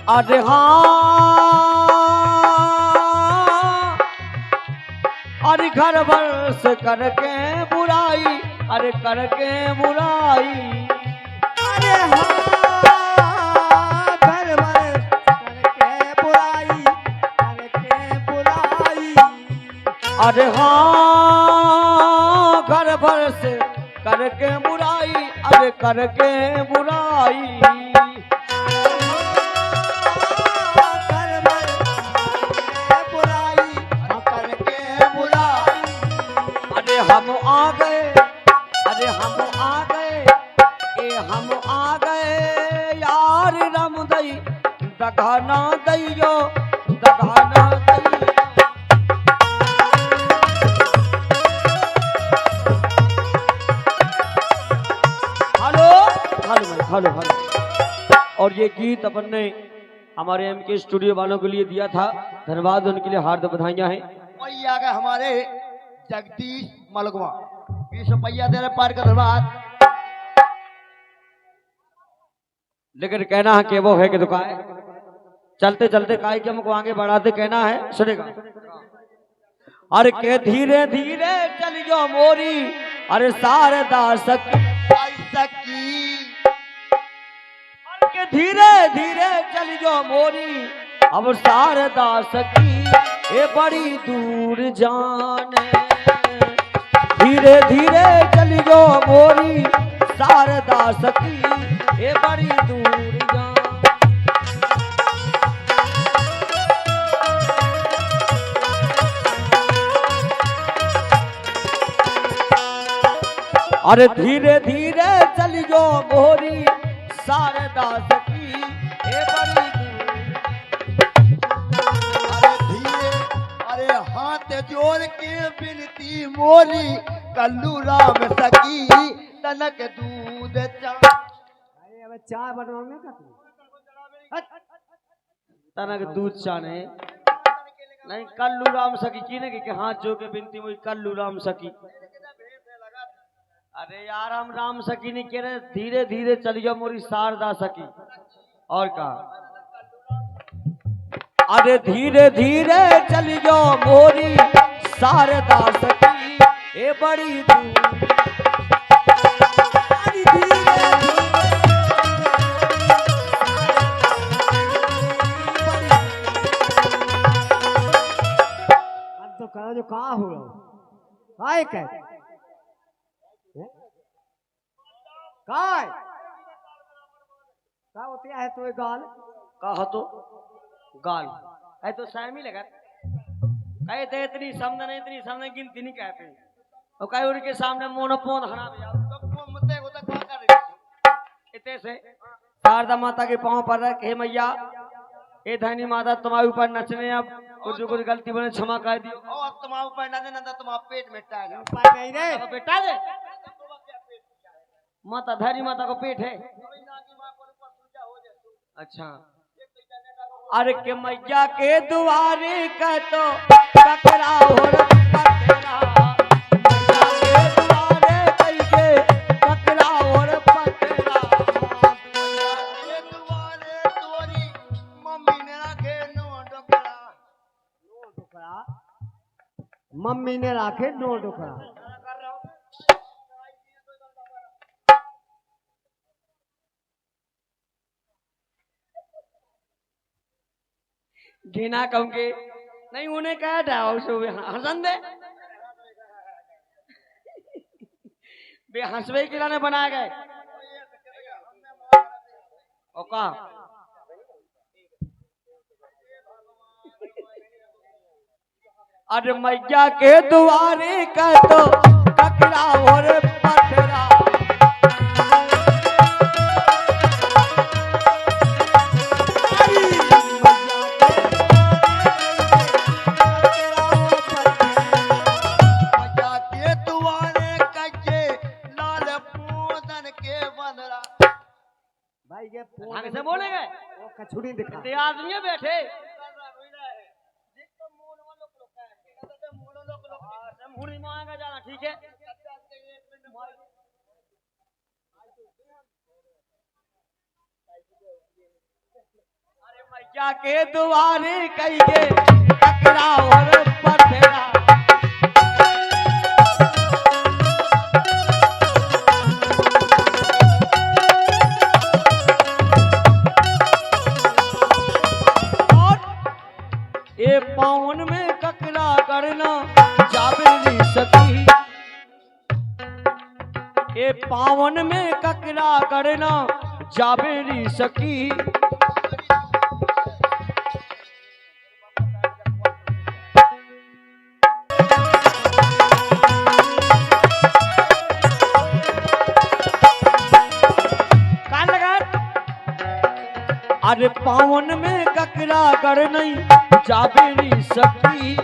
अरे हाँ अरे घर भर से करके बुराई, अरे करके बुराई, अरे हाँ घर भर करके बुराई, करके बुराई। अरे हाँ घर भर से करके बुराई, अरे करके बुराई। घर भर करके बुराई, करके बुराई। अरे हम आ गए, अरे हम आ गए, ए हम आ गए यार राम दई, दगाना दैयो, दगाना दैयो। हेलो हेलो भाई, हेलो हेलो। और ये गीत अपन ने हमारे एम के स्टूडियो वालों के लिए दिया था, धन्यवाद, उनके लिए हार्दिक बधाइयां हैं। वही आ गए हमारे जगदीश मलगवा, 20 रुपया दे रहे पार का धन्यवाद। लेकिन कहना है कि वो है कि दुकान चलते चलते काय के हमको आगे बढ़ाते कहना है, सुनेगा। अरे के धीरे धीरे चलियो मोरी, अरे शारदा सखी, सकी अरे के धीरे धीरे चलियो मोरी, अब शारदा सखी ये बड़ी दूर जाने। धीरे धीरे चलियो मोरी शारदा सखी ये बड़ी दूर जाने। अरे धीरे धीरे चलियो मोरी शारदा सखी ए बड़ी अरे धीरे, अरे हाथ जोड़ के बिनती मोरी, कल्लू राम सकी तनक दूध चा। अरे अब चाय बनवाने का तनक दूध चाने नहीं, कल्लू राम सखी की नहीं कि हाथ जो के बिनती मुई कल्लू राम सखी। अरे यार हम राम सखी नहीं कह रहे, धीरे धीरे चलियो मोरी शारदा सखी। और कहा अरे धीरे धीरे चलियो मोरी शारदा सखी ए बड़ी दूर। अरे धीरे तो कहा जो कहा हो रहा है क्या काय का होते है तो गाल कहा तो गाल है तो सहमी लगा कहते इतनी समझ नहीं, इतनी समझ गिनती नहीं कहते और कहे उनके सामने मोनोपोन हरा इतने से शारदा माता के पांव पर रख, हे मैया ए धनी माता तुम्हारे ऊपर नचने, अब कुछ गलती बने क्षमा कर दियो। अब तुम्हारे ऊपर ना देना तुम्हारा पेट में टाइगर ऊपर नहीं रे तो बेटा दे माता, धनी माता को पेट है। अच्छा अरे के मैया के दुआरे का तो टकरा हो पकड़ा, मैया के दुआरे कई के टकरा हो पकड़ा। ये दुआरे तोरी मम्मी ने रखे नो डोकरा, मम्मी ने रखे नो डोकरा। घिना कहूंगे नहीं, उन्हें कहा था हसन दे बे हंसवे के लाने बनाए गए ओका। अरे मैया के दुआरे का तो टकरा और पथरा। भाई ये ढंग से बोलेंगे, वो कछुड़ी दिखा इतने आदमी बैठे मुड़ी मांगा जाना, ठीक है। अरे मैया के दुआरे कई के टकराव और पथरा ए पावन में ककरा करना जाबेरी सकी ए पावन में ककरा करना जाबेरी सकी अरे पावन में ककरा कर नहीं जाबेरी सकी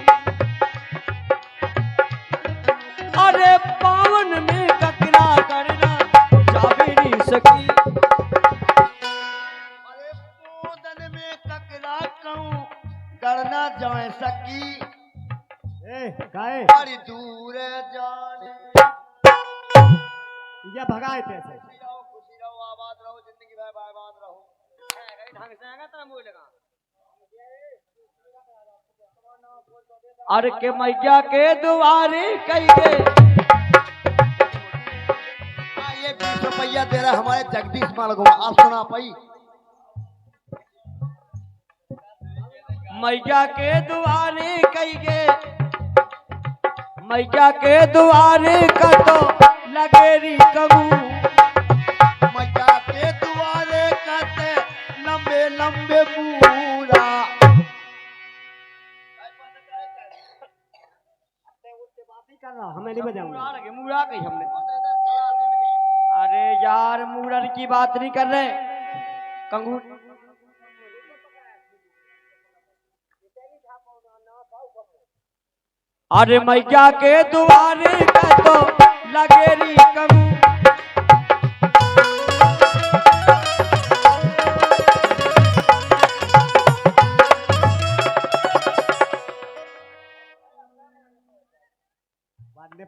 अरे पावन में ककरा करना जाबेरी सकी अरे पोदन में ककरा कहूँ करना जाए सकी गाय बड़ी दूर जाने ये भगाए थे ऐसे खुशी रहो आबाद रहो जिंदगी भर आबाद रहो ढंग से आएगा तेरा मुंह लगा अरे के मैया के दुआरे कई के ये 20 रुपया दे रहा हमारे जगदीश माल को आप सुना पाई मैया के दुआरे कई के मैया के दुआरे का तो लगेरी कबू मैया के दुआरे कहते लंबे लंबे पूरा कर रहा हमें नहीं बजाऊंगा मुड़ा कही हमने अरे यार मुड़न की बात नहीं कर रहे कंगू अरे मैया के दुआरे का तो लगेरी कबू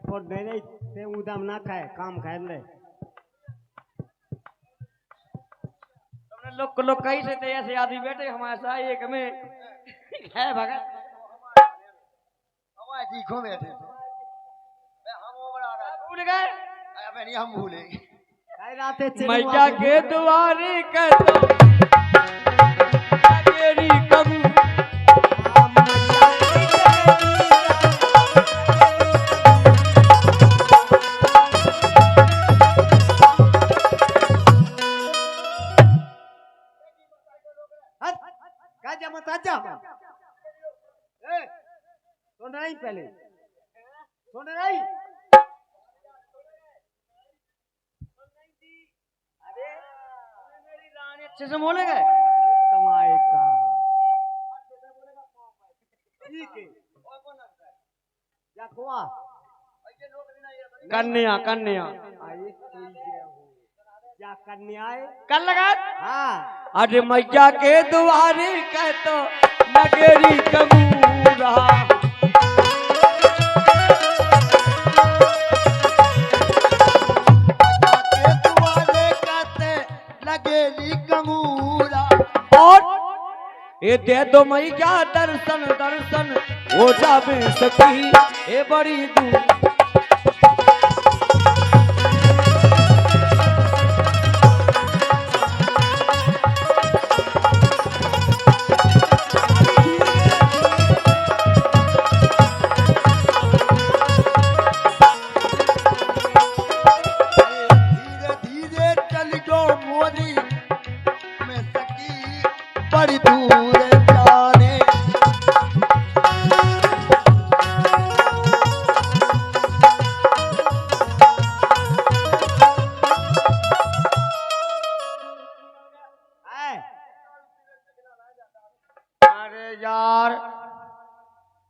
फोड़ दे नहीं ते उदम ना खाए काम खाए ले तुमने लोग कहीं से थे ऐसे आदमी बैठे हमारे साथ एक में है भगत हमारे चीखों में थे हम वो बड़ा भूल गए अबे नहीं हम भूले काय राते मैया के दुआरे का तो लगेरी कबू मत आजा सुन रही पहले सुन रही अरे मेरी रानी अच्छे से बोले गए कमाए का ठीक है या कुआ कन्या कन्या आइए या कन्या आए कर लगा हाँ अरे मैया के दुआरे कह तो लगेरी कबूरा के दुआरे कहते लगेली कमूरा और ये दे दो मैया दर्शन दर्शन हो जावे सकी ये बड़ी दूर बड़ी दूर जाने अरे यार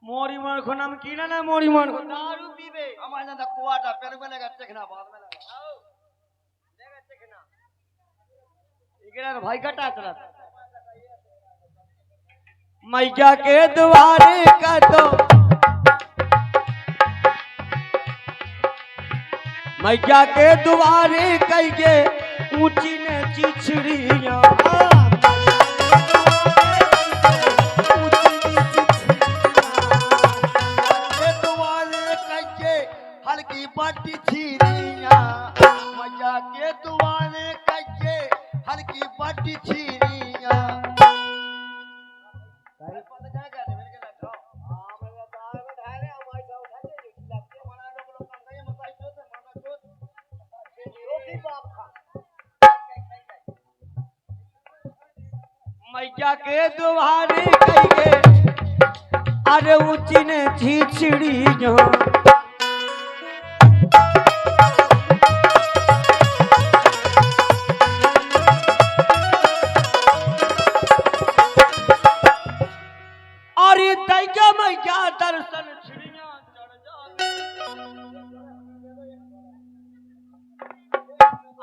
मोरी मन को नमकीन है ना मोरी मन को दारू पीबे हमारे ना कुआटा पेड़ में लगा चखना बाद में लगा लेगा चिकना इकरा भाई कटा चला मैया के द्वारे का तो मैया के द्वारे कई के ऊंची ने चिछड़ियां मैया के दुआरे कई गे अरे ऊंची ने छिछड़ी जो अरे दैया मैया दर्शन छिड़िया चढ़ जा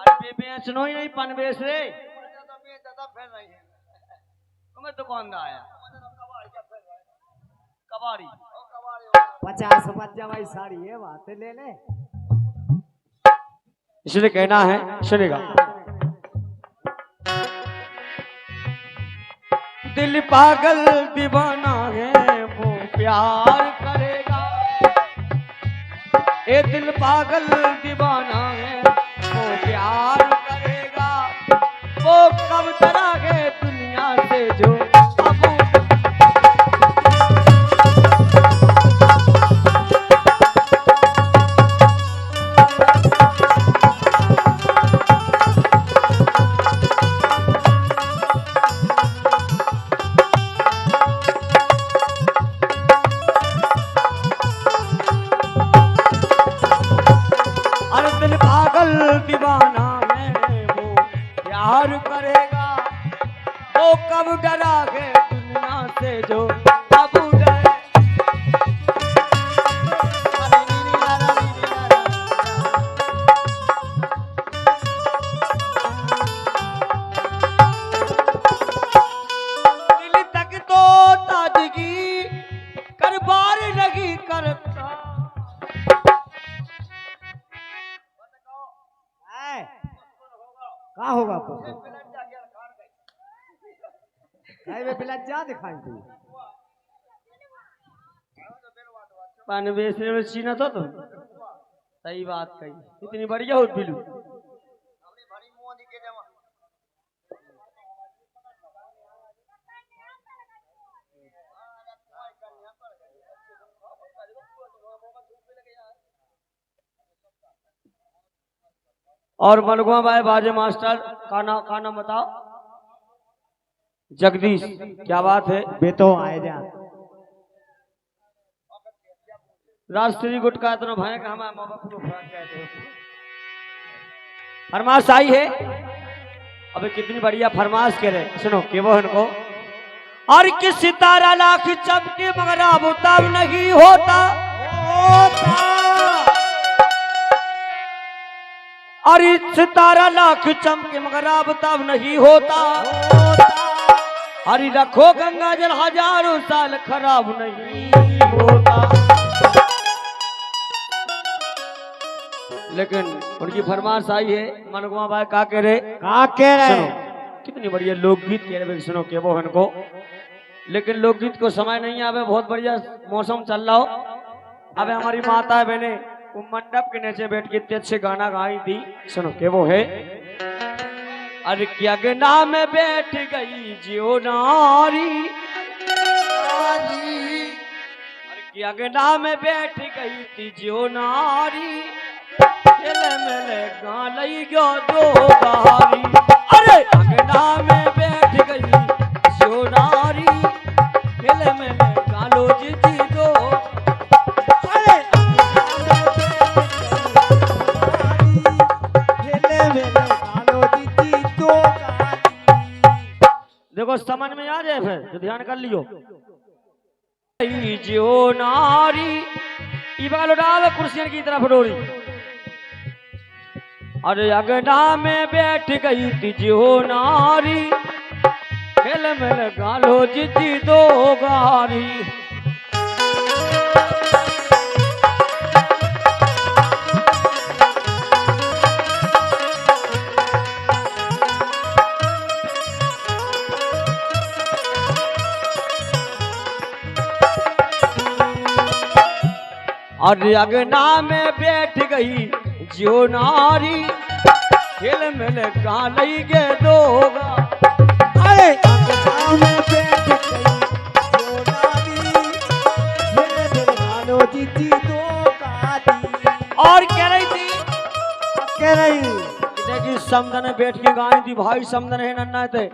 अरे बेचनो ही नहीं पन बेच रे तुम्हें दुकानदार आया कबाड़ी 50 बच्चा भाई साड़ी है बात ले ले। इसलिए कहना है सुनेगा दिल पागल दीवाना है वो प्यार करेगा ए दिल पागल दीवाना है वो प्यार करेगा वो कब तरह है दुनिया से जो दीवाना है वो प्यार करेगा वो कब डरा है दुनिया से जो अब डरे दिल तक तो ताजगी कर बार लगी करता क्या होगा आपको वे बिलज जा दिखाई तू पान बेचने में सीना था तुम सही बात कही इतनी बढ़िया हो बिलू और मलगुआ भाई बाजे मास्टर का नाम बताओ जगदीश क्या बात है बेतो आए जा राष्ट्रीय गुटका तो भाई का हमारे माँ बाप को कहते हो फरमाश आई है अबे कितनी बढ़िया फरमाश कह रहे सुनो कि वो इनको और किस सितारा लाख चमके मगर अब तब नहीं होता और सितारा लाख चमके मगर अब तब नहीं होता हरि रखो गंगा जल हजारों साल खराब नहीं होता लेकिन उनकी फरमाश आई है मनगुआ भाई का कह रहे कितनी बढ़िया लोकगीत कह रहे सुनो के वो इनको लेकिन लोकगीत को समय नहीं आवे बहुत बढ़िया मौसम चल रहा हो अबे हमारी माता बहने वो मंडप के नीचे बैठ के इतने अच्छे गाना गाई थी सुनो के वो है अरे क्या गना में बैठ गई जियो नारी अरे क्या गना में बैठ गई थी जियो नारी मेले गा लई गयो दो बारी अरे अगना में बैठ गई जियो नारी मेले गा लो जी दो देखो समझ में आ जाए फिर तो ध्यान कर लियो जियो नारी इबालो डाल कुर्सियन की तरफ डोरी अरे अगना में बैठ गई थी जियो नारी खेल में गालो जीती दो गारी और अगना में बैठ गई जो नारी खेल में गा लई गे दोगा अरे अगना में बैठ गई जो नारी खेल में गालो जीती दो गारी और कह रही थी कह रही देखी समदन बैठ के गाई थी भाई समदन है नन्ना थे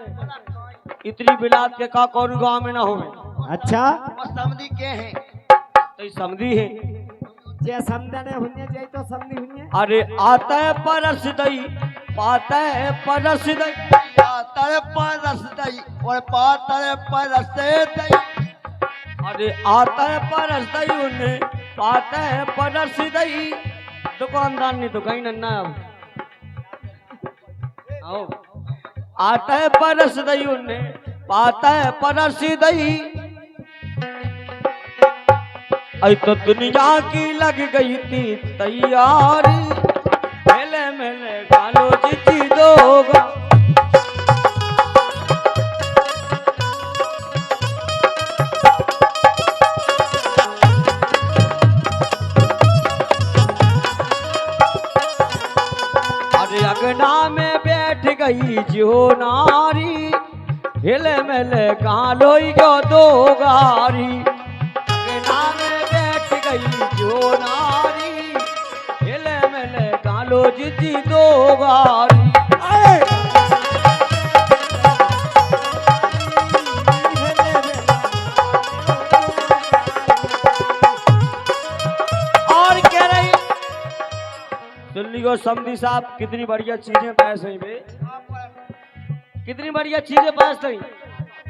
इतनी बिलात के का कौन गांव में ना होवे। अच्छा वो समधी के हैं। तो ये समझी है। जे समझने हुन्ने जाए तो समझी हुन्ने। अरे आता है परस दई, पाता है परस दई, पातर पर रस दई और पातर पर रस दई। अरे आता है परस दई उन्हें, पाता है परस दई। दुकानदार ने तो कहीं नन्ना अब आओ। आता है परस दई उन्हें, पाता है परस दई। आई तो दुनिया की लग गई थी तैयारी, मेले मेले गालो जीती दोगा। अरे अगना में बैठ गई जो नारी, हिले मेले गालो गो दो गारी। अगना में बैठ गई जो नारी, हिले मेले गालो जीती दो गारी। और कह रही सुन लियो समधी साहब, कितनी बढ़िया चीजें पास हुई बे, कितनी बढ़िया चीजें पास हुई।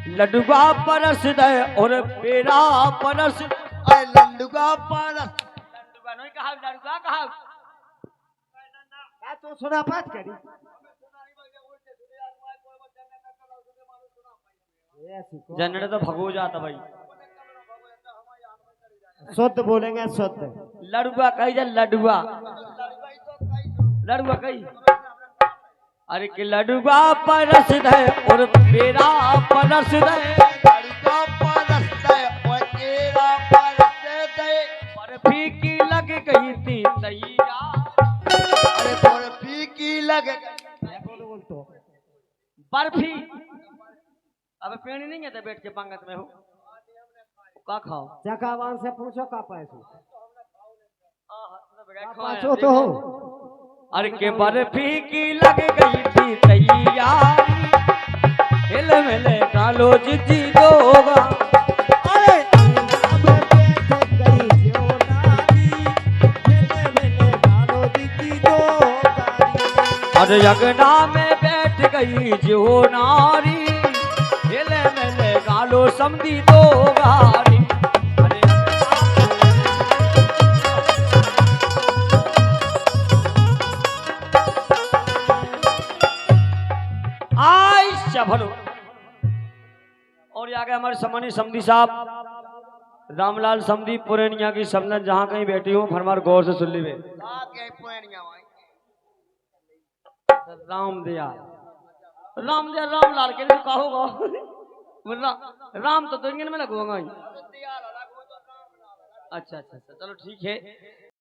लड्डुआ परस दे और पेड़ा परस। अरे लंडुगा पर रस। लड्डुआ नहीं कहा, लड्डुआ कहा। क्या तो सुना बात करी। जनरे तो भगो जाता भाई। शुद्ध बोलेंगे शुद्ध। लड़ुआ कही जा, लडुआ लड़ुआ कही। अरे कि लडुआ परस दे और पेड़ा परस दे, लंडुगा पर रस दई और केरा पर रस दई। बर्फी की लग गई थी तैयार। अरे बर्फी की लग बोल तो बर्फी अब पेड़ नहीं है तो बैठ के पंगत में हो का खाओ। चकावान से पूछो का पैसो खाओ तो हो। अरे के बर्फी की लग गई थी तैयारी, हिल मिले कालो जीती दोगा। अरे गई जो नारी, मेले मेले गालो दीदी दो गारी। अरे अगना में बैठ गई जो नारी, हिल मिले कालो समझी दो गारी। अरे आयशा भलो। और आगे हमारे सम्मानित समधी साहब रामलाल समधी पुरनिया की सबने जहां कहीं बैठी हो फरमार गौर से सुन ली वे। आगे पुरानिया भाई। राम दिया रामलाल के लिए कहोगा राम तो इंजन में लगूंगा। अच्छा अच्छा अच्छा चलो ठीक है।